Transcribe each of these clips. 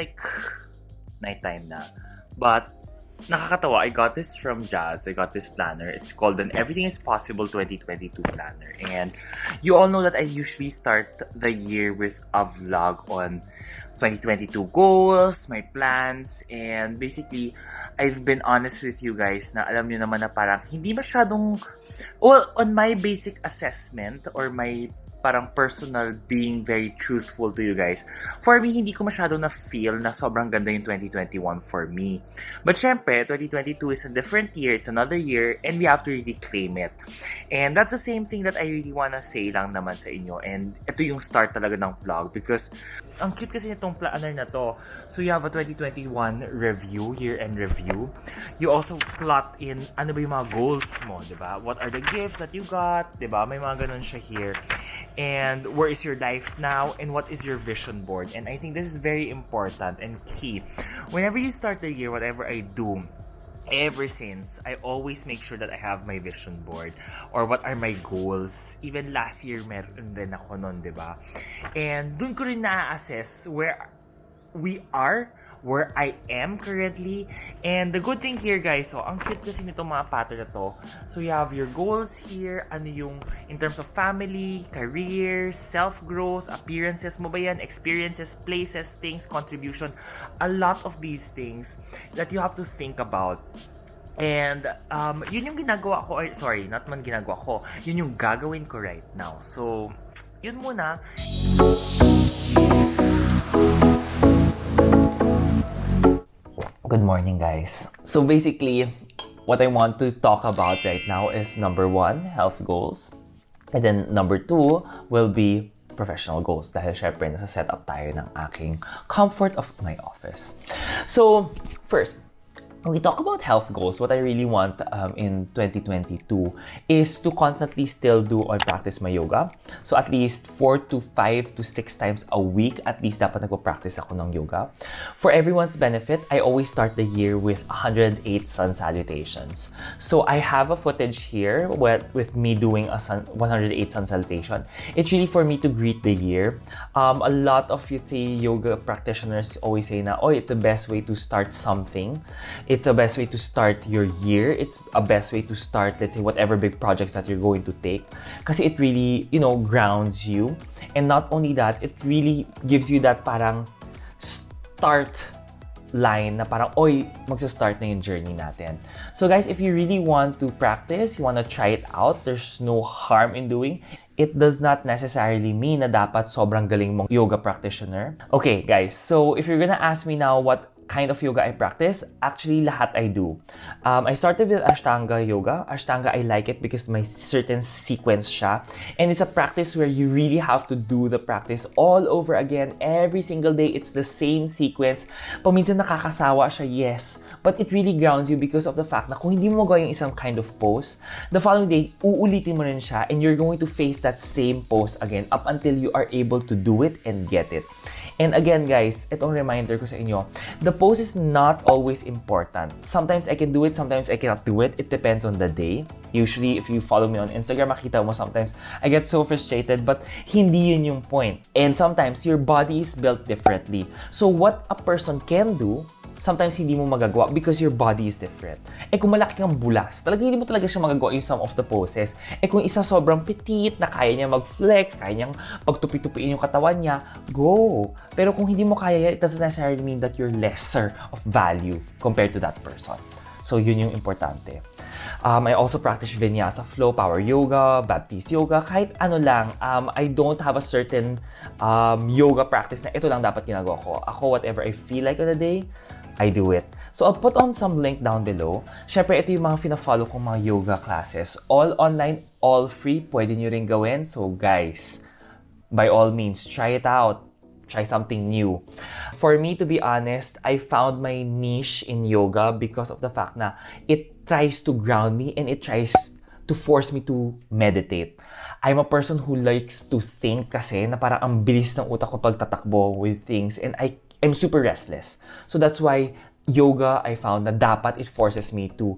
like nighttime na. But nakakatawa, I got this from Jazz. I got this planner. It's called an Everything is Possible 2022 planner. And you all know that I usually start the year with a vlog on 2022 goals, my plans, and basically, I've been honest with you guys na alam nyo naman na parang hindi masyadong, well, on my basic assessment or my parang personal being very truthful to you guys. For me, hindi ko masyado na feel na sobrang ganda yung 2021 for me. But syempre, 2022 is a different year, it's another year, and we have to really claim it. And that's the same thing that I really wanna say lang naman sa inyo. And ito yung start talaga ng vlog because ang cute kasi nitong planner na to. So you have a 2021 review, year-end review. You also plot in ano ba yung mga goals mo, di ba? What are the gifts that you got, di ba? May mga ganun siya here. And where is your life now, and what is your vision board. And I think this is very important and key. Whenever you start the year, whatever I do, ever since, I always make sure that I have my vision board or what are my goals. Even last year, meron din ako nun, di ba? And dun ko rin na-assess where we are, where I am currently. And the good thing here, guys, so ang cute kasi nitong mga pattern na to. So you have your goals here, ano yung in terms of family, career, self-growth, appearances mo ba yan, experiences, places, things, contribution, a lot of these things that you have to think about. And yun yung ginagawa ko, or sorry, not man ginagawa ko, yun yung gagawin ko right now. So, yun muna. Good morning, guys. So basically, what I want to talk about right now is number 1, health goals. And then number 2 will be professional goals. Dahil syempre, nasa setup tayo ng aking comfort of my office. So, first, when we talk about health goals, what I really want in 2022 is to constantly still do or practice my yoga. So at least 4 to 5 to 6 times a week, at least dapat nagpo-practice ako ng yoga. For everyone's benefit, I always start the year with 108 sun salutations. So I have a footage here with me doing a 108 sun salutation. It's really for me to greet the year. A lot of, let's say, yoga practitioners always say na, oh, it's the best way to start something. It's a best way to start your year. It's a best way to start, let's say, whatever big projects that you're going to take. Kasi it really, grounds you. And not only that, it really gives you that parang start line na parang, oy, magsa-start na yung journey natin. So guys, if you really want to practice, you want to try it out, there's no harm in doing. It does not necessarily mean na dapat sobrang galing mong yoga practitioner. Okay, guys, so if you're gonna ask me now what kind of yoga I practice, actually lahat I do. I started with Ashtanga yoga. Ashtanga, I like it because may certain sequence siya. And it's a practice where you really have to do the practice all over again. Every single day, it's the same sequence. Paminsan nakakasawa siya, yes. But it really grounds you because of the fact na kung hindi mo magawa yung isang kind of pose, the following day, uulitin mo rin siya and you're going to face that same pose again up until you are able to do it and get it. And again, guys, itong reminder ko sa inyo, the pose is not always important. Sometimes I can do it, sometimes I cannot do it. It depends on the day. Usually, if you follow me on Instagram, makita mo sometimes I get so frustrated, but hindi yun yung point. And sometimes, your body is built differently. So what a person can do, sometimes hindi mo magagawa because your body is different. Eh kung malaki kang bulas, talaga hindi mo talaga siya magagawa yung some of the poses. Eh kung isa sobrang petite na kaya niya mag-flex, kaya niyang pagtupi-tupiin yung katawan niya, go! Pero kung hindi mo kaya, it doesn't necessarily mean that you're lesser of value compared to that person. So yun yung importante. I also practice Vinyasa flow, power yoga, Baptiste yoga, kahit ano lang. I don't have a certain yoga practice na ito lang dapat ginagawa ko. Ako, whatever I feel like on the day, I do it. So I'll put on some link down below. Syempre, ito yung mga fina-follow kong mga yoga classes. All online, all free. Pwede nyo rin gawin. So guys, by all means, try it out. Try something new. For me, to be honest, I found my niche in yoga because of the fact na it tries to ground me and it tries to force me to meditate. I'm a person who likes to think kasi na parang ang bilis ng utak ko pagtatakbo with things and I'm super restless. So that's why yoga, I found na dapat it forces me to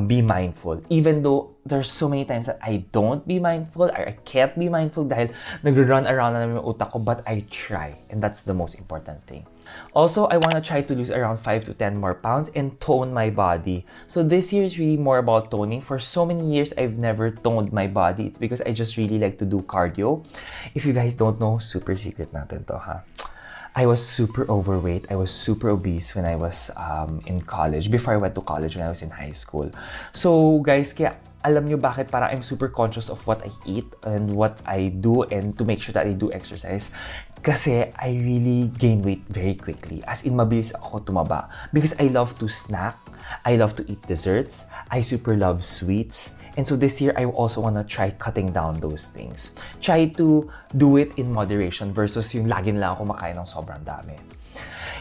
be mindful. Even though there's so many times that I don't be mindful or I can't be mindful dahil nag-run around na namin yung utak ko, but I try. And that's the most important thing. Also, I want to try to lose around 5 to 10 more pounds and tone my body. So this year is really more about toning. For so many years, I've never toned my body. It's because I just really like to do cardio. If you guys don't know, super secret natin to, ha? I was super overweight. I was super obese when I was in college. Before I went to college, when I was in high school. So guys, kaya alam nyo bakit para I'm super conscious of what I eat and what I do and to make sure that I do exercise. Kasi I really gain weight very quickly. As in, mabilis ako tumaba. Because I love to snack. I love to eat desserts. I super love sweets. And so this year, I also want to try cutting down those things. Try to do it in moderation versus yung lagi na lang ako kumakain ng sobrang dami.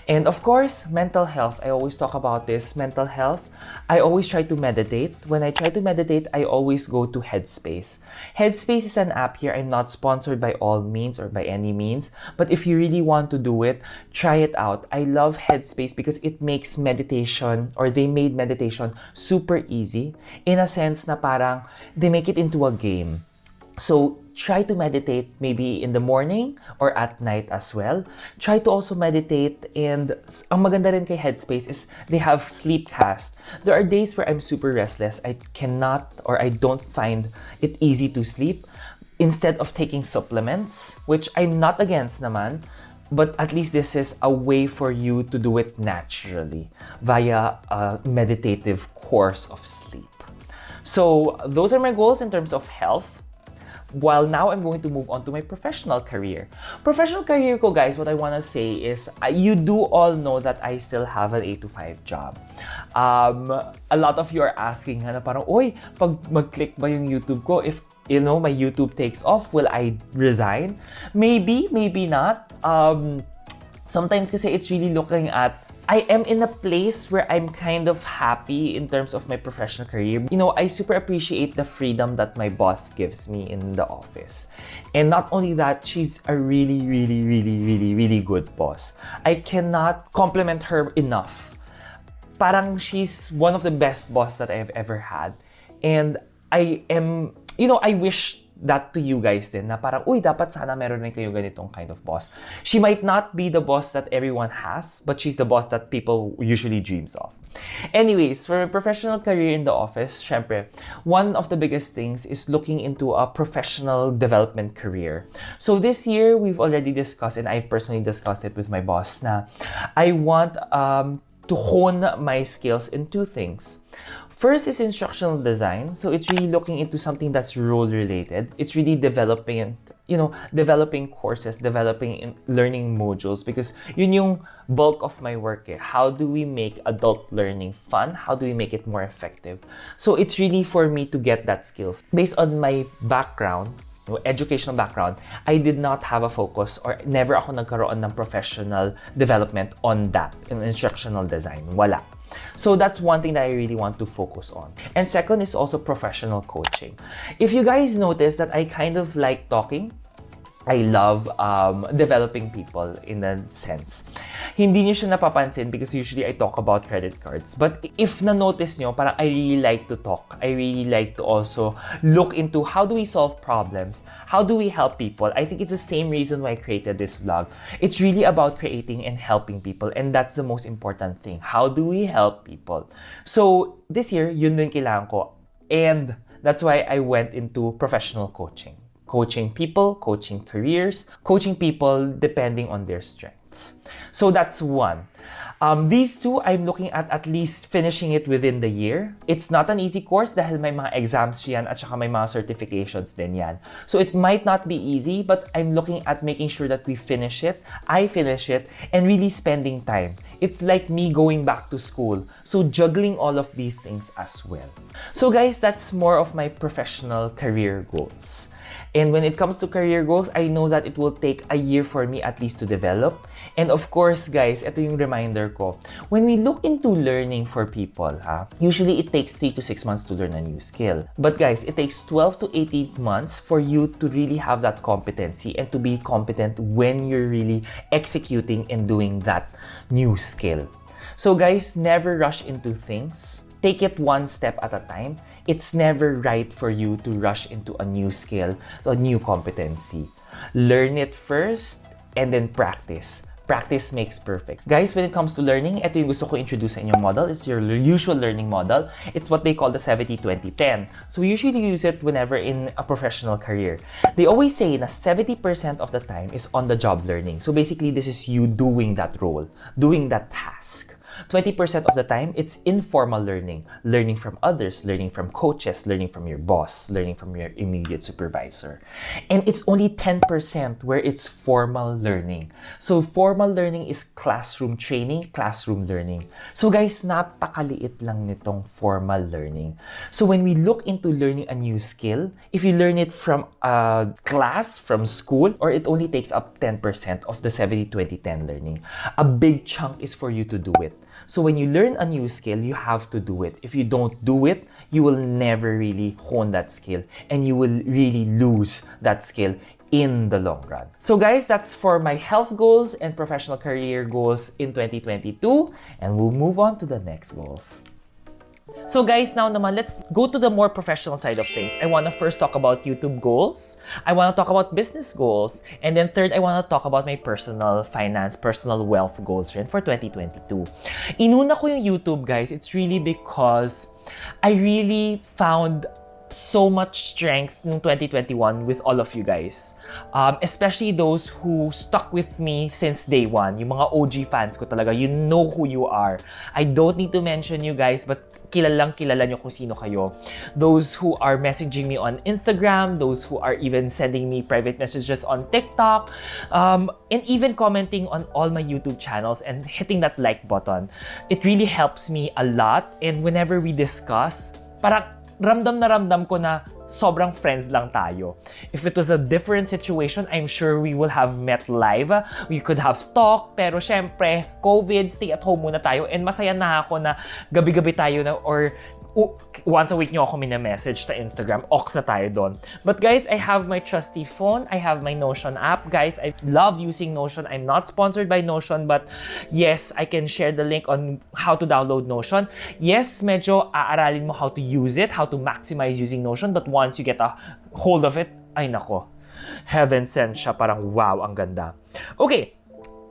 And of course, mental health. I always talk about this, mental health. I always try to meditate. When I try to meditate, I always go to Headspace. Headspace is an app here. I'm not sponsored by all means or by any means. But if you really want to do it, try it out. I love Headspace because it makes meditation, or they made meditation super easy. In a sense na parang they make it into a game. So, try to meditate maybe in the morning or at night as well. Try to also meditate, and ang maganda rin kay Headspace is they have Sleepcast. There are days where I'm super restless. I cannot or I don't find it easy to sleep. Instead of taking supplements, which I'm not against naman, but at least this is a way for you to do it naturally via a meditative course of sleep. So, those are my goals in terms of health. While now I'm going to move on to my professional career. Professional career ko, guys, what I want to say is, you do all know that I still have an 8 to 5 job. A lot of you are asking, na parang, oy, pag mag-click ba yung YouTube ko, if, you know, my YouTube takes off, will I resign? Maybe, maybe not. Sometimes kasi it's really looking at, I am in a place where I'm kind of happy in terms of my professional career. You know, I super appreciate the freedom that my boss gives me in the office. And not only that, she's a really, really, really, really, really good boss. I cannot compliment her enough. Parang she's one of the best boss that I've ever had. And I am, you know, I wish that to you guys din, na parang, uy, dapat sana meron rin kayo ganitong kind of boss. She might not be the boss that everyone has, but she's the boss that people usually dreams of. Anyways, for a professional career in the office, syempre, one of the biggest things is looking into a professional development career. So this year, we've already discussed, and I've personally discussed it with my boss, na I want to hone my skills in two things. First is instructional design. So it's really looking into something that's role related. It's really developing, developing courses, developing learning modules, because yun yung bulk of my work. How do we make adult learning fun? How do we make it more effective? So it's really for me to get that skills. Based on my background, educational background, I did not have a focus, or never ako nagkaroon ng professional development on that, in instructional design. Wala. So that's one thing that I really want to focus on. And second is also professional coaching. If you guys notice that I kind of like talking, I love developing people in a sense. Hindi niyo siya napapansin because usually I talk about credit cards. But if na-notice nyo, parang I really like to talk. I really like to also look into how do we solve problems? How do we help people? I think it's the same reason why I created this vlog. It's really about creating and helping people. And that's the most important thing. How do we help people? So this year, yun din kailangan ko. And that's why I went into professional coaching. Coaching people, coaching careers, coaching people depending on their strengths. So that's one. These two, I'm looking at least finishing it within the year. It's not an easy course dahil may mga exams yan at saka may mga certifications din yan. So it might not be easy, but I'm looking at making sure that we finish it, I finish it, and really spending time. It's like me going back to school. So juggling all of these things as well. So guys, that's more of my professional career goals. And when it comes to career goals, I know that it will take a year for me at least to develop. And of course, guys, ito yung reminder ko. When we look into learning for people, usually it takes 3 to 6 months to learn a new skill. But guys, it takes 12 to 18 months for you to really have that competency and to be competent when you're really executing and doing that new skill. So guys, never rush into things. Take it one step at a time. It's never right for you to rush into a new skill, so a new competency. Learn it first and then practice. Practice makes perfect. Guys, when it comes to learning, ito yung gusto ko introduce sa inyong model. It's your usual learning model. It's what they call the 70-20-10. So we usually use it whenever in a professional career. They always say na 70% of the time is on-the-job learning. So basically, this is you doing that role, doing that task. 20% of the time, it's informal learning. Learning from others, learning from coaches, learning from your boss, learning from your immediate supervisor. And it's only 10% where it's formal learning. So formal learning is classroom training, classroom learning. So guys, napakaliit lang nitong formal learning. So when we look into learning a new skill, if you learn it from a class, from school, or it only takes up 10% of the 70-20-10 learning, a big chunk is for you to do it. So when you learn a new skill, you have to do it. If you don't do it, you will never really hone that skill and you will really lose that skill in the long run. So guys, that's for my health goals and professional career goals in 2022, and we'll move on to the next goals. So guys, now naman, let's go to the more professional side of things. I want to first talk about YouTube goals. I want to talk about business goals. And then third, I want to talk about my personal finance, personal wealth goals rin for 2022. Inuna ko yung YouTube, guys. It's really because I really found so much strength in 2021 with all of you guys. Especially those who stuck with me since day one. Yung mga OG fans ko talaga, you know who you are. I don't need to mention you guys, but kilala nyo kung sino kayo. Those who are messaging me on Instagram, those who are even sending me private messages on TikTok, and even commenting on all my YouTube channels and hitting that like button. It really helps me a lot, and whenever we discuss, parang ramdam na ramdam ko na sobrang friends lang tayo. If it was a different situation, I'm sure we will have met live. We could have talked, pero syempre, COVID, stay at home muna tayo, and masaya na ako na gabi-gabi tayo na, or once a week nyo ako mina-message sa Instagram, ox na tayo doon. But guys, I have my trusty phone. I have my Notion app. Guys, I love using Notion. I'm not sponsored by Notion, but yes, I can share the link on how to download Notion. Yes, medyo aaralin mo how to use it, how to maximize using Notion, but once you get a hold of it, ay nako, heaven sent siya, parang wow, ang ganda. Okay,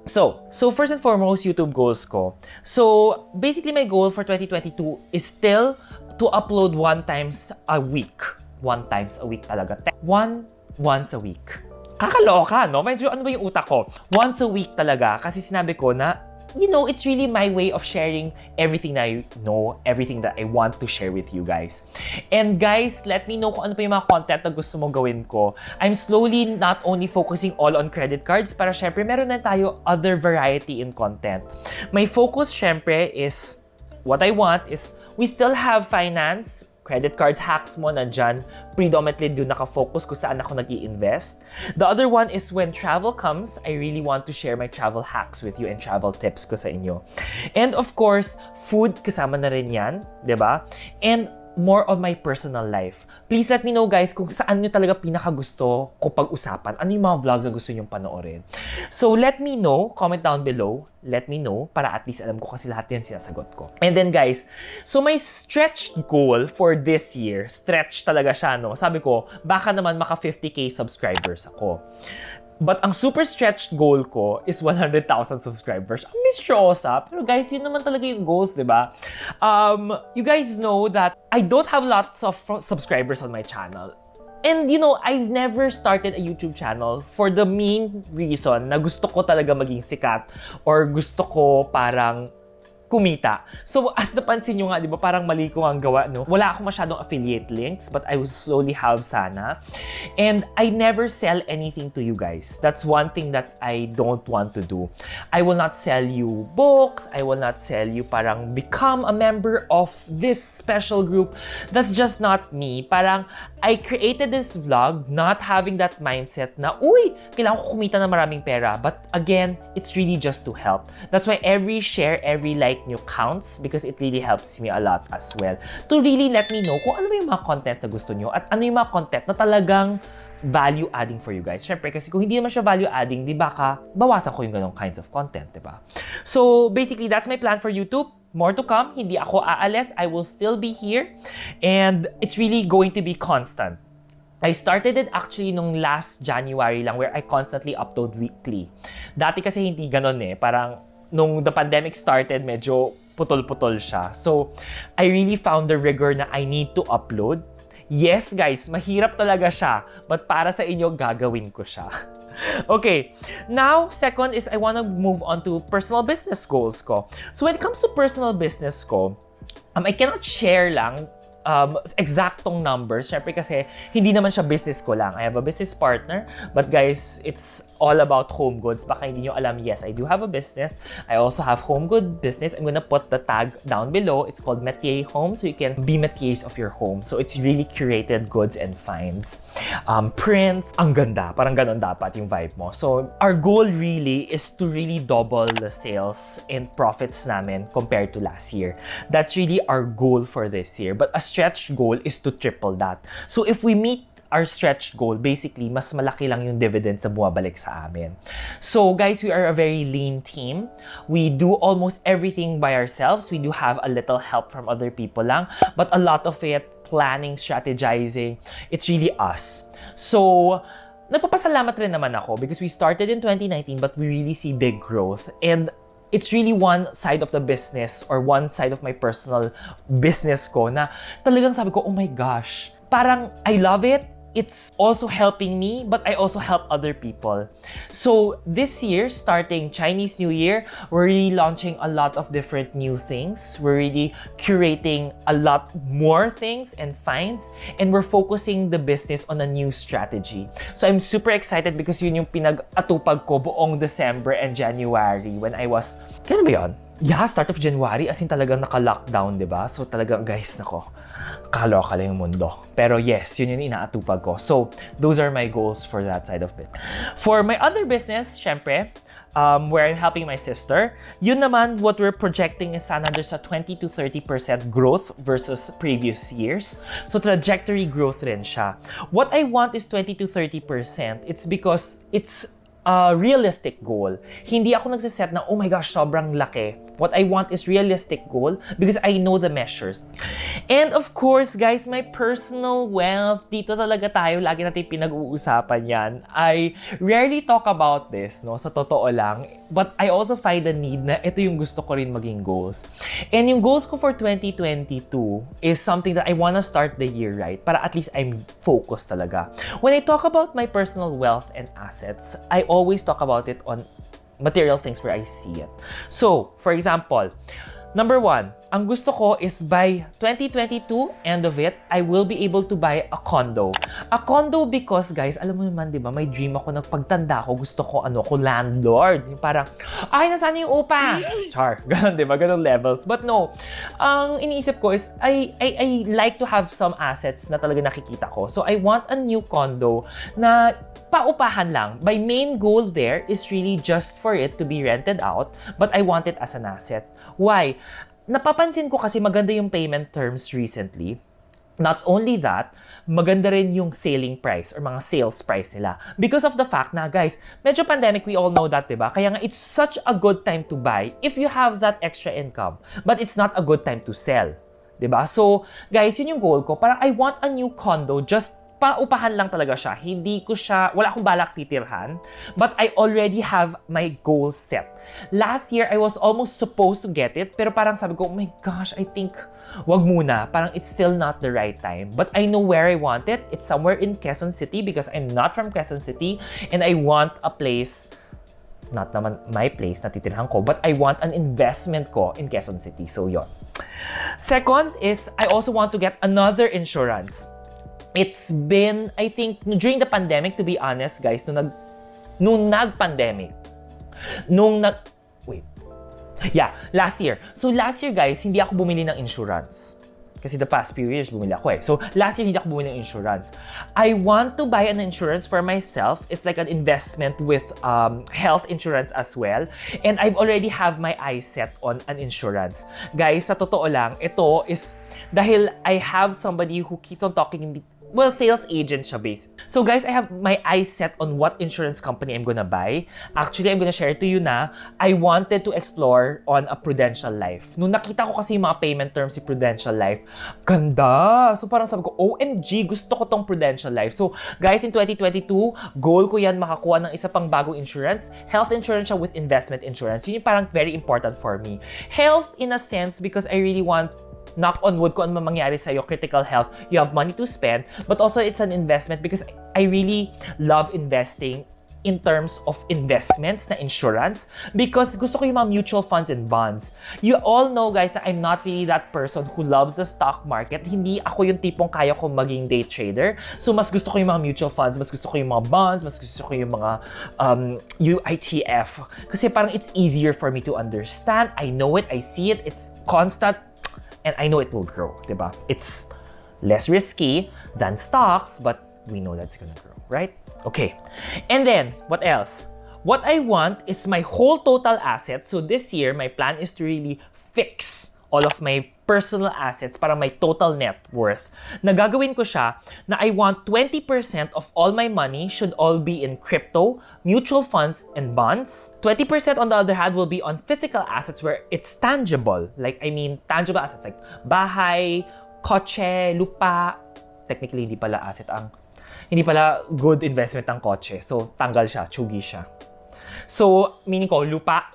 So first and foremost, YouTube goals ko. So basically, my goal for 2022 is still to upload one times a week. One times a week talaga. Once a week. Kakaloka, no? Medyo ano ba yung utak ko? Once a week talaga, kasi sinabi ko na, you know, it's really my way of sharing everything that I know, everything that I want to share with you guys. And guys, let me know kung ano pa yung mga content na gusto mo gawin ko. I'm slowly not only focusing all on credit cards, para syempre meron na tayo other variety in content. My focus syempre is, what I want is, we still have finance, credit cards, hacks mo nandyan, predominantly doon nakafocus kung saan ako nag-i-invest. The other one is when travel comes, I really want to share my travel hacks with you and travel tips ko sa inyo. And of course, food, kasama na rin yan, diba? And more on my personal life. Please let me know guys kung saan nyo talaga pinakagusto ko pag-usapan. Ano yung mga vlogs na gusto nyong panoorin. So let me know, comment down below. Let me know para at least alam ko kasi lahat yan sinasagot ko. And then guys, so my stretched goal for this year, stretch talaga siya, no? Sabi ko, baka naman maka 50k subscribers ako. But ang super stretched goal ko is 100,000 subscribers. Ang misyosa. Pero guys, yun naman talaga yung goals, di ba? You guys know that I don't have lots of subscribers on my channel. And you know, I've never started a YouTube channel for the main reason na gusto ko talaga maging sikat or gusto ko parang kumita. So, as napansin nyo nga, di ba, parang mali ko ang gawa, no? Wala akong masyadong affiliate links, but I will slowly have sana. And I never sell anything to you guys. That's one thing that I don't want to do. I will not sell you books. I will not sell you parang become a member of this special group. That's just not me. Parang, I created this vlog not having that mindset na, uy, kailangan ko kumita na maraming pera. But again, it's really just to help. That's why every share, every like nyo counts because it really helps me a lot as well. To really let me know kung ano yung mga contents na gusto nyo at ano yung mga content na talagang value-adding for you guys. Siyempre, kasi kung hindi naman siya value-adding, di baka bawasan ko yung ganong kinds of content, di ba? So, basically, that's my plan for YouTube. More to come. Hindi ako aalis. I will still be here. And it's really going to be constant. I started it actually nung last January lang where I constantly upload weekly. Dati kasi hindi ganon eh. Parang nung the pandemic started, medyo putol-putol siya. So, I really found the rigor na I need to upload. Yes, guys, mahirap talaga siya. But para sa inyo, gagawin ko siya. Okay, now, second is I want to move on to personal business goals ko. So, when it comes to personal business ko, I cannot share lang exactong numbers. Syempre kasi hindi naman siya business ko lang. I have a business partner. But guys, it's all about home goods. Baka hindi nyo alam, yes, I do have a business. I also have home good business. I'm gonna put the tag down below. It's called Métier Home. So you can be métiers of your home. So it's really curated goods and finds. Prints. Ang ganda. Parang ganon dapat yung vibe mo. So our goal really is to really double the sales and profits namin compared to last year. That's really our goal for this year. But a stretch goal is to triple that. So if we meet our stretch goal, basically, mas malaki lang yung dividends na bumabalik sa amin. So, guys, we are a very lean team. We do almost everything by ourselves. We do have a little help from other people lang. But a lot of it, planning, strategizing, it's really us. So, nagpapasalamat rin naman ako because we started in 2019 but we really see big growth. And it's really one side of the business or one side of my personal business ko na talagang sabi ko, oh my gosh, parang I love it. It's also helping me, but I also help other people. So this year, starting Chinese New Year, we're really launching a lot of different new things. We're really curating a lot more things and finds, and we're focusing the business on a new strategy. So I'm super excited because yun yung pinag-atupag ko buong December and January when I was, kailan ba yun? Yeah, start of January, as in talagang naka-lockdown, diba? So talagang, guys, nako, kaloka lang yung mundo. Pero yes, yun yung inaatupag ko. So, those are my goals for that side of it. For my other business, syempre, where I'm helping my sister, yun naman, what we're projecting is sana there's a 20 to 30% growth versus previous years. So, trajectory growth rin siya. What I want is 20 to 30%. It's because it's a realistic goal. Hindi ako nagsiset na, oh my gosh, sobrang laki. What I want is realistic goal because I know the measures. And of course, guys, my personal wealth, dito talaga tayo, lagi natin pinag-uusapan yan. I rarely talk about this, no, sa totoo lang. But I also find the need na ito yung gusto ko rin maging goals. And yung goals ko for 2022 is something that I wanna start the year right, para at least I'm focused talaga. When I talk about my personal wealth and assets, I always talk about it on material things where I see it. So, for example, number one, ang gusto ko is by 2022, end of it, I will be able to buy a condo. A condo because, guys, alam mo naman, di ba, may dream ako na pagtanda ko, gusto ko, landlord. Yung parang, ay, nasaan yung upa? Char, ganun, di ba, ganun levels. But no, ang iniisip ko is, I like to have some assets na talaga nakikita ko. So, I want a new condo na paupahan lang. My main goal there is really just for it to be rented out, but I want it as an asset. Why? Napapansin ko kasi maganda yung payment terms recently. Not only that, maganda rin yung selling price or mga sales price nila. Because of the fact na, guys, medyo pandemic, we all know that, diba? Kaya nga, it's such a good time to buy if you have that extra income. But it's not a good time to sell. Diba? So, guys, yun yung goal ko. Parang I want a new condo just paupahan lang talaga siya. Wala akong balak titirhan, but I already have my goal set. Last year, I was almost supposed to get it, pero parang sabi ko, oh my gosh, I think, wag muna. Parang it's still not the right time. But I know where I want it. It's somewhere in Quezon City because I'm not from Quezon City, and I want a place, not naman my place na titirhan ko, but I want an investment ko in Quezon City. So, yon. Second is, I also want to get another insurance. It's been, I think, during the pandemic, to be honest, guys, last year. So, last year, guys, hindi ako bumili ng insurance. Kasi the past few years, bumili ako eh. So, last year, hindi ako bumili ng insurance. I want to buy an insurance for myself. It's like an investment with health insurance as well. And I've already have my eyes set on an insurance. Guys, sa totoo lang, ito is dahil I have somebody who keeps on talking well, sales agent siya base. So guys, I have my eyes set on what insurance company I'm gonna buy. Actually, I'm gonna share to you na I wanted to explore on a Prudential Life. Nung nakita ko kasi yung mga payment terms si Prudential Life, ganda! So parang sabi ko, OMG, gusto ko tong Prudential Life. So guys, in 2022, goal ko yan makakuha ng isa pang bagong insurance. Health insurance siya with investment insurance. Yun yung parang very important for me. Health in a sense because I really want, knock on wood, kung ano mangyari sa'yo, critical health, you have money to spend, but also it's an investment because I really love investing in terms of investments na insurance because gusto ko yung mga mutual funds and bonds. You all know, guys, that I'm not really that person who loves the stock market. Hindi ako yung tipong kaya ko maging day trader. So, mas gusto ko yung mga mutual funds, mas gusto ko yung mga bonds, mas gusto ko yung mga UITF. Kasi parang it's easier for me to understand. I know it, I see it, it's constant, and I know it will grow, diba? It's less risky than stocks, but we know that's gonna grow, right? Okay. And then, what else? What I want is my whole total assets. So this year, my plan is to really fix all of my personal assets para my total net worth. Nagagawin ko siya na I want 20% of all my money should all be in crypto, mutual funds, and bonds. 20% on the other hand will be on physical assets where it's tangible. Like, I mean, tangible assets like bahay, kotse, lupa. Technically, hindi pala good investment ang kotse. So, tanggal siya, chugi siya. So, meaning ko, lupa,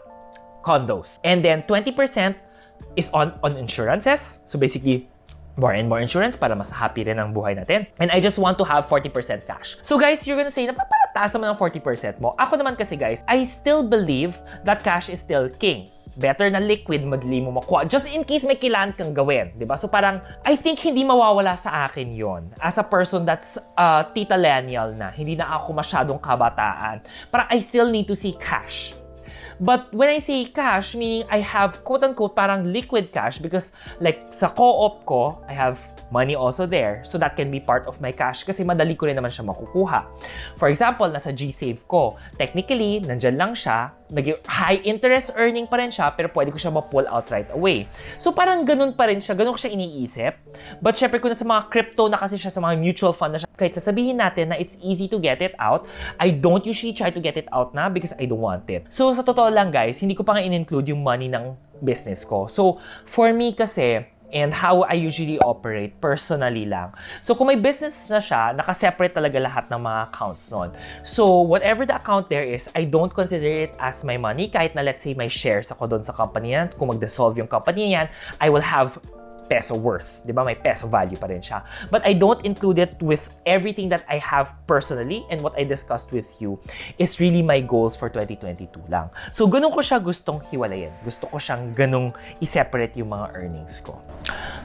condos. And then, 20% is on insurances. So basically, more and more insurance para mas happy rin ang buhay natin. And I just want to have 40% cash. So guys, you're gonna say na taas naman ang 40% mo. Ako naman kasi guys, I still believe that cash is still king. Better na liquid, madali mo makuha. Just in case may kailangan kang gawin, di ba? So parang, I think hindi mawawala sa akin yon. As a person that's tita-lennial na, hindi na ako masyadong kabataan. Parang I still need to see cash. But when I say cash, meaning I have quote-unquote parang liquid cash because like sa co-op ko, I have money also there. So that can be part of my cash kasi madali ko rin naman siya makukuha. For example, nasa G-Save ko. Technically, nandyan lang siya. High interest earning pa rin siya pero pwede ko siya ma-pull out right away. So parang ganun pa rin siya. Ganun ko siya iniisip. But syempre kung nasa mga crypto na kasi siya sa mga mutual fund na siya, kahit sasabihin natin na it's easy to get it out, I don't usually try to get it out na because I don't want it. So sa totoo lang guys, hindi ko pa nga in-include yung money ng business ko. So for me kasi, and how I usually operate personally lang. So, kung may business na siya, nakaseparate talaga lahat ng mga accounts nun. So, whatever the account there is, I don't consider it as my money. Kahit na let's say may shares ako doon sa company yan, kung mag-dissolve yung company yan, I will have peso worth. Di ba? May peso value pa rin siya. But I don't include it with everything that I have personally and what I discussed with you is really my goals for 2022 lang. So, ganun ko siya gustong hiwalayin. Gusto ko siyang ganung i-separate yung mga earnings ko.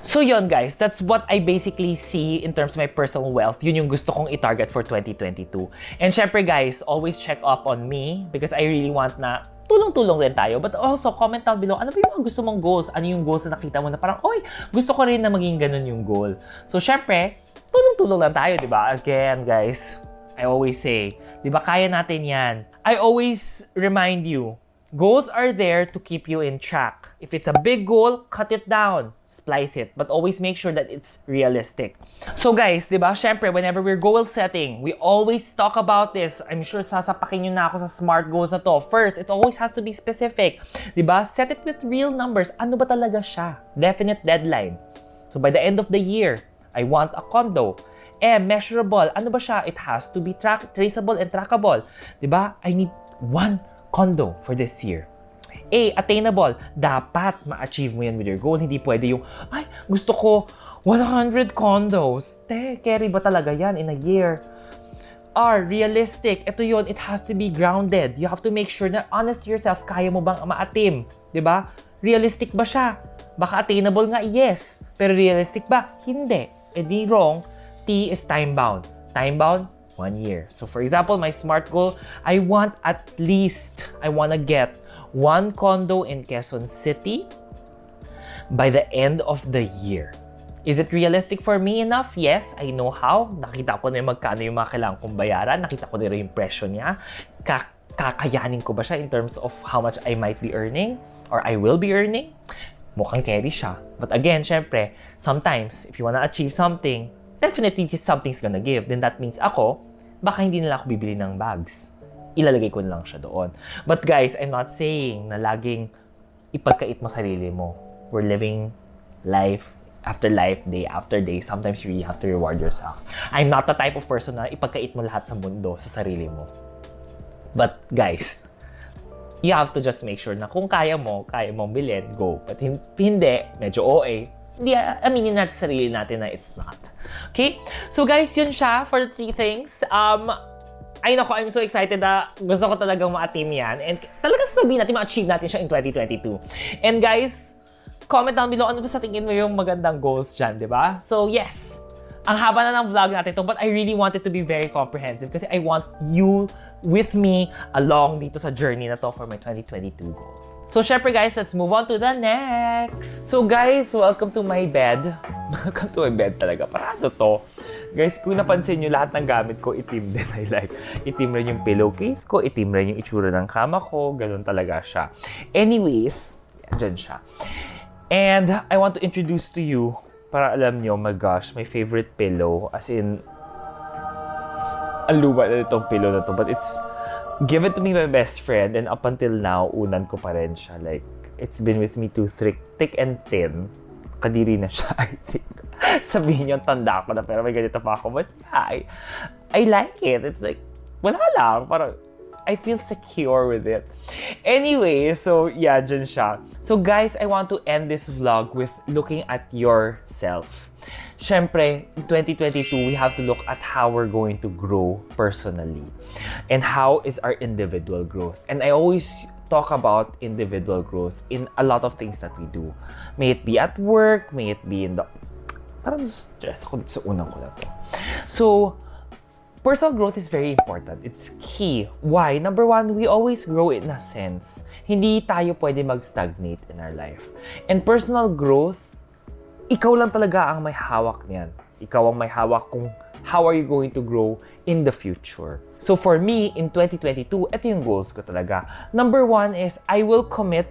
So, yun guys. That's what I basically see in terms of my personal wealth. Yun yung gusto kong i-target for 2022. And syempre guys, always check up on me because I really want na tulong-tulong rin tayo. But also, comment down below, ano ba yung mga gusto mong goals? Ano yung goals na nakita mo na parang, oy, gusto ko rin na maging ganun yung goal. So, syempre, tulong-tulong lang tayo, di ba? Again, guys, I always say, di ba, kaya natin yan. I always remind you, goals are there to keep you in track. If it's a big goal, cut it down, splice it, but always make sure that it's realistic. So guys, di ba, syempre, whenever we're goal setting, we always talk about this. I'm sure sasapakin nyo na ako sa SMART goals na to. First, it always has to be specific. Di ba? Set it with real numbers. Ano ba talaga siya? Definite deadline. So by the end of the year, I want a condo. Measurable. Ano ba siya? It has to be traceable and trackable. Di ba? I need one condo for this year. Attainable. Dapat ma-achieve mo yan with your goal. Hindi pwede yung, ay, gusto ko 100 condos. Carry ba talaga yan in a year? Realistic. Ito yon. It has to be grounded. You have to make sure na honest to yourself, kaya mo bang maatim? Diba? Realistic ba siya? Baka attainable nga, yes. Pero realistic ba? Hindi. Di wrong. T is time-bound. Time-bound, 1 year. So for example, my SMART goal, I want to get 1 condo in Quezon City by the end of the year. Is it realistic for me enough? Yes, I know how. Nakita ko na yung magkano yung mga kailangan kong bayaran. Nakita ko na rin yung presyo niya. Kakayanin ko ba siya in terms of how much I might be earning or I will be earning? Mukhang carry siya. But again, syempre, sometimes, if you wanna achieve something, definitely something's gonna give. Then that means ako, baka hindi nila ako bibili ng bags. Ilalagay ko na lang siya doon. But guys, I'm not saying na laging ipagkait mo sarili mo. We're living life after life, day after day. Sometimes you really have to reward yourself. I'm not the type of person na ipagkait mo lahat sa mundo sa sarili mo. But guys, you have to just make sure na kung kaya mong bilhin, go. But hindi, medyo OA, hindi, aminin natin sa sarili natin na it's not. Okay? So guys, yun siya for the 3 things. Ay nako, I'm so excited na gusto ko talagang ma-attain yan. And talagang sasabihin natin, ma-achieve natin siya in 2022. And guys, comment down below ano ba sa tingin mo yung magandang goals dyan, di ba? So yes, ang haba na ng vlog natin to, but I really want it to be very comprehensive kasi I want you with me along dito sa journey na to for my 2022 goals. So syempre guys, let's move on to the next. So guys, welcome to my bed. Welcome to my bed talaga. Parado to. Guys, kung napansin nyo, lahat ng gamit ko itim din. I like, itim rin yung pillowcase ko, itim rin yung itsura ng kama ko, ganun talaga siya. Anyways, dyan siya. And I want to introduce to you, para alam nyo, my gosh, my favorite pillow, as in, ang luma na itong pillow na to, but it's given to me by my best friend, and up until now, unan ko pa rin siya. Like, it's been with me too thick and thin. Kadiri na siya, I think. Sabihin niyo, tanda ko na, pero may ganito pa ako. But yeah, I like it. It's like, wala lang. Parang, I feel secure with it. Anyway, so yeah, dyan siya. So guys, I want to end this vlog with looking at yourself. Syempre, in 2022, we have to look at how we're going to grow personally. And how is our individual growth. And I always talk about individual growth in a lot of things that we do. May it be at work, may it be in the... Parang stress ako dito sa unang ko na to. So, personal growth is very important. It's key. Why? Number 1, we always grow in a sense. Hindi tayo pwede mag-stagnate in our life. And personal growth, ikaw lang talaga ang may hawak niyan. Ikaw ang may hawak kung how are you going to grow in the future. So for me, in 2022, ito yung goals ko talaga. Number 1 is I will commit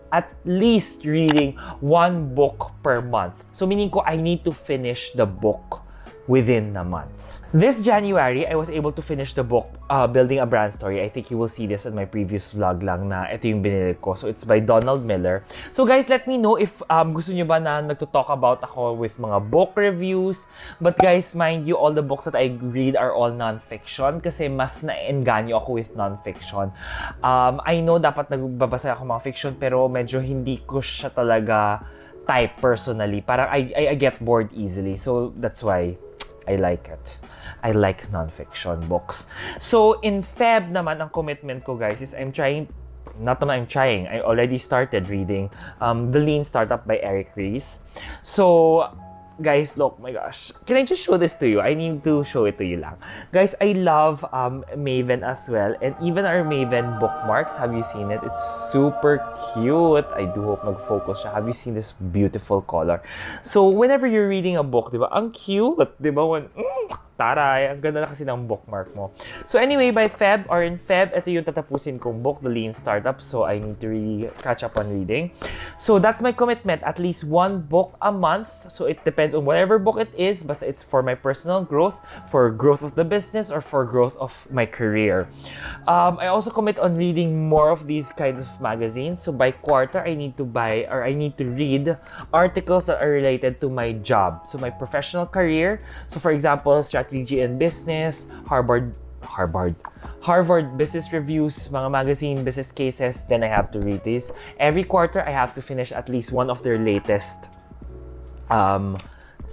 at least reading 1 book per month. So meaning ko, I need to finish the book within a month. This January, I was able to finish the book, Building a Brand Story. I think you will see this on my previous vlog lang na ito yung binili ko. So it's by Donald Miller. So guys, let me know if gusto nyo ba na nagto-talk about ako with mga book reviews. But guys, mind you, all the books that I read are all non-fiction kasi mas na-enganyo ako with non-fiction. I know dapat nagbabasa ako mga fiction pero medyo hindi ko siya talaga type personally. Parang I get bored easily. So that's why I like it. I like non-fiction books. So, in Feb naman, ang commitment ko, guys, is I already started reading The Lean Startup by Reyes. So, guys, look, my gosh. Can I just show this to you? I need to show it to you lang. Guys, I love Maven as well. And even our Maven bookmarks, have you seen it? It's super cute. I do hope mag-focus siya. Have you seen this beautiful color? So, whenever you're reading a book, di ba? Ang cute, di ba? Taray, ang ganda na kasi ng bookmark mo. So anyway, in Feb, ito yung tatapusin kong book, The Lean Startup. So I need to really catch up on reading. So that's my commitment, at least 1 book a month. So it depends on whatever book it is, but it's for my personal growth, for growth of the business, or for growth of my career. I also commit on reading more of these kinds of magazines. So by quarter, I need to read articles that are related to my job. So my professional career. So for example, Strategy and Business, Harvard Business Reviews, mga magazine, business cases, then I have to read these. Every quarter, I have to finish at least one of their latest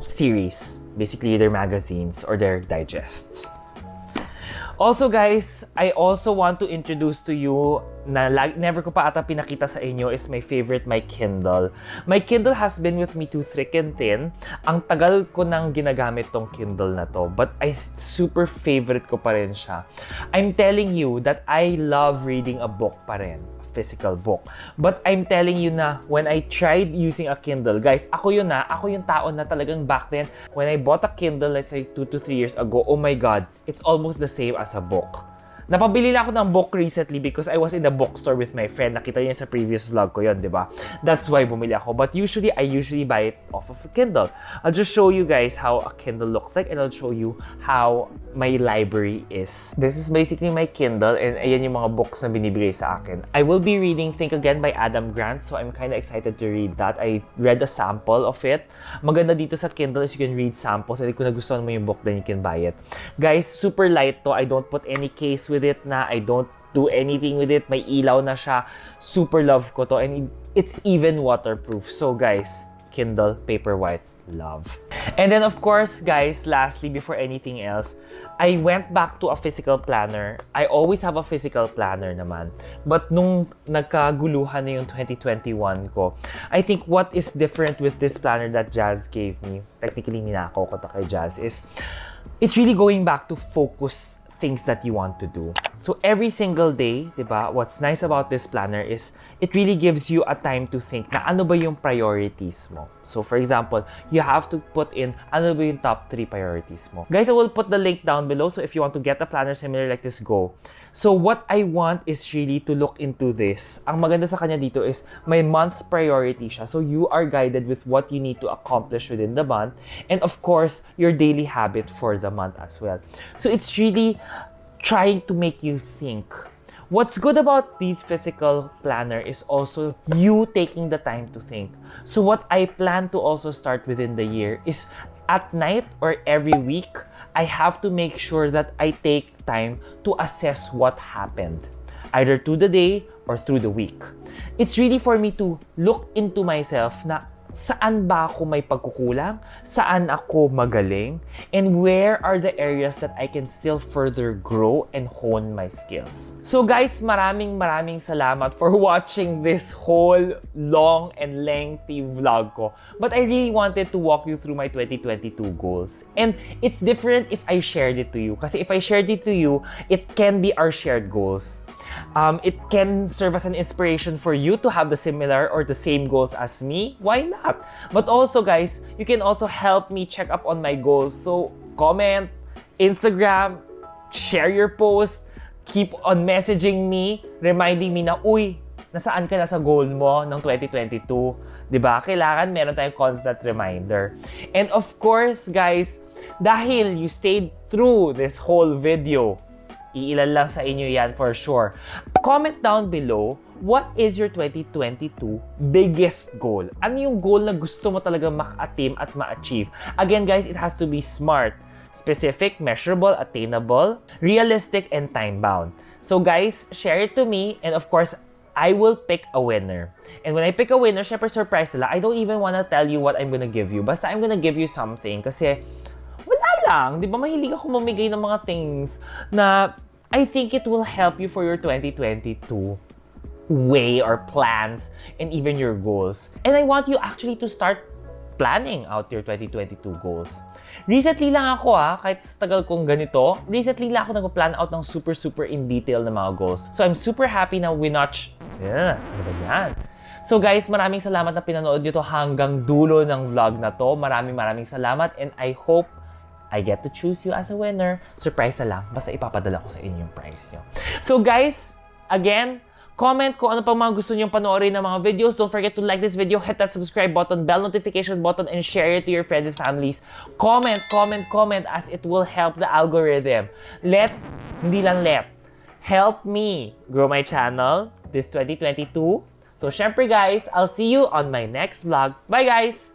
series, basically their magazines or their digests. Also guys, I also want to introduce to you na never ko pa ata pinakita sa inyo is my favorite, my Kindle. My Kindle has been with me too thick and thin. Ang tagal ko nang ginagamit tong Kindle na to, but super favorite ko pa rin siya. I'm telling you that I love reading a book pa rin. Physical book. But I'm telling you na when I tried using a Kindle, guys, ako yung tao na talagang back then, when I bought a Kindle, let's say 2 to 3 years ago, oh my God, it's almost the same as a book. Napabili na ako ng book recently because I was in the bookstore with my friend. Nakita niyo sa previous vlog ko yun, di ba? That's why bumili ako. But I usually buy it off of a Kindle. I'll just show you guys how a Kindle looks like and I'll show you how my library is. This is basically my Kindle and ayan yung mga books na binibigay sa akin. I will be reading Think Again by Adam Grant, so I'm kind of excited to read that. I read a sample of it. Maganda dito sa Kindle is you can read samples and kung nagustuhan mo yung book, then you can buy it. Guys, super light to. I don't put any case with it na. I don't do anything with it. May ilaw na siya. Super love ko to. And it's even waterproof. So guys, Kindle Paperwhite, love. And then of course, guys, lastly, before anything else, I went back to a physical planner. I always have a physical planner naman. But nung nagkaguluhan na yung 2021 ko, I think what is different with this planner that Jazz gave me, technically ninakaw ko to kay Jazz, is it's really going back to focus things that you want to do. So every single day, diba, what's nice about this planner is it really gives you a time to think na ano ba yung priorities mo. So for example, you have to put in ano ba yung top 3 priorities mo. Guys, I will put the link down below, so if you want to get a planner similar like this, go. So what I want is really to look into this. Ang maganda sa kanya dito is may month priority siya. So you are guided with what you need to accomplish within the month and of course, your daily habit for the month as well. So it's really trying to make you think. What's good about these physical planner is also you taking the time to think. So what I plan to also start within the year is at night or every week, I have to make sure that I take time to assess what happened, either through the day or through the week. It's really for me to look into myself na saan ba ako may pagkukulang, saan ako magaling, and where are the areas that I can still further grow and hone my skills. So guys, maraming salamat for watching this whole long and lengthy vlog ko. But I really wanted to walk you through my 2022 goals. And it's different if I shared it to you. Kasi if I shared it to you, it can be our shared goals. It can serve as an inspiration for you to have the similar or the same goals as me. Why not? But also, guys, you can also help me check up on my goals. So, comment, Instagram, share your post, keep on messaging me, reminding me na, uy, nasaan ka na sa goal mo ng 2022? Diba? Kailangan meron tayong constant reminder. And of course, guys, dahil you stayed through this whole video, iilan lang sa inyo yan for sure. Comment down below, what is your 2022 biggest goal? Ano yung goal na gusto mo talaga ma-attain at ma-achieve? Again guys, it has to be SMART. Specific, measurable, attainable, realistic, and time-bound. So guys, share it to me and of course, I will pick a winner. And when I pick a winner, syempre surprise nila. I don't even wanna tell you what I'm gonna give you. Basta I'm gonna give you something kasi wala lang. Di ba mahilig ako mamigay ng mga things na I think it will help you for your 2022 way or plans and even your goals. And I want you actually to start planning out your 2022 goals. Recently lang ako kahit sa tagal kong ganito, recently lang ako nag-plan out ng super in detail na mga goals. So I'm super happy na we notch. Ano ba yan? So guys, maraming salamat na pinanood nyo to hanggang dulo ng vlog na to. Maraming salamat and I hope I get to choose you as a winner. Surprise na lang. Basta ipapadala ko sa inyo yung prize nyo. So guys, again, comment kung ano pa mga gusto nyo panoorin ng mga videos. Don't forget to like this video, hit that subscribe button, bell notification button, and share it to your friends and families. Comment as it will help the algorithm. Help me grow my channel this 2022. So syempre guys, I'll see you on my next vlog. Bye guys!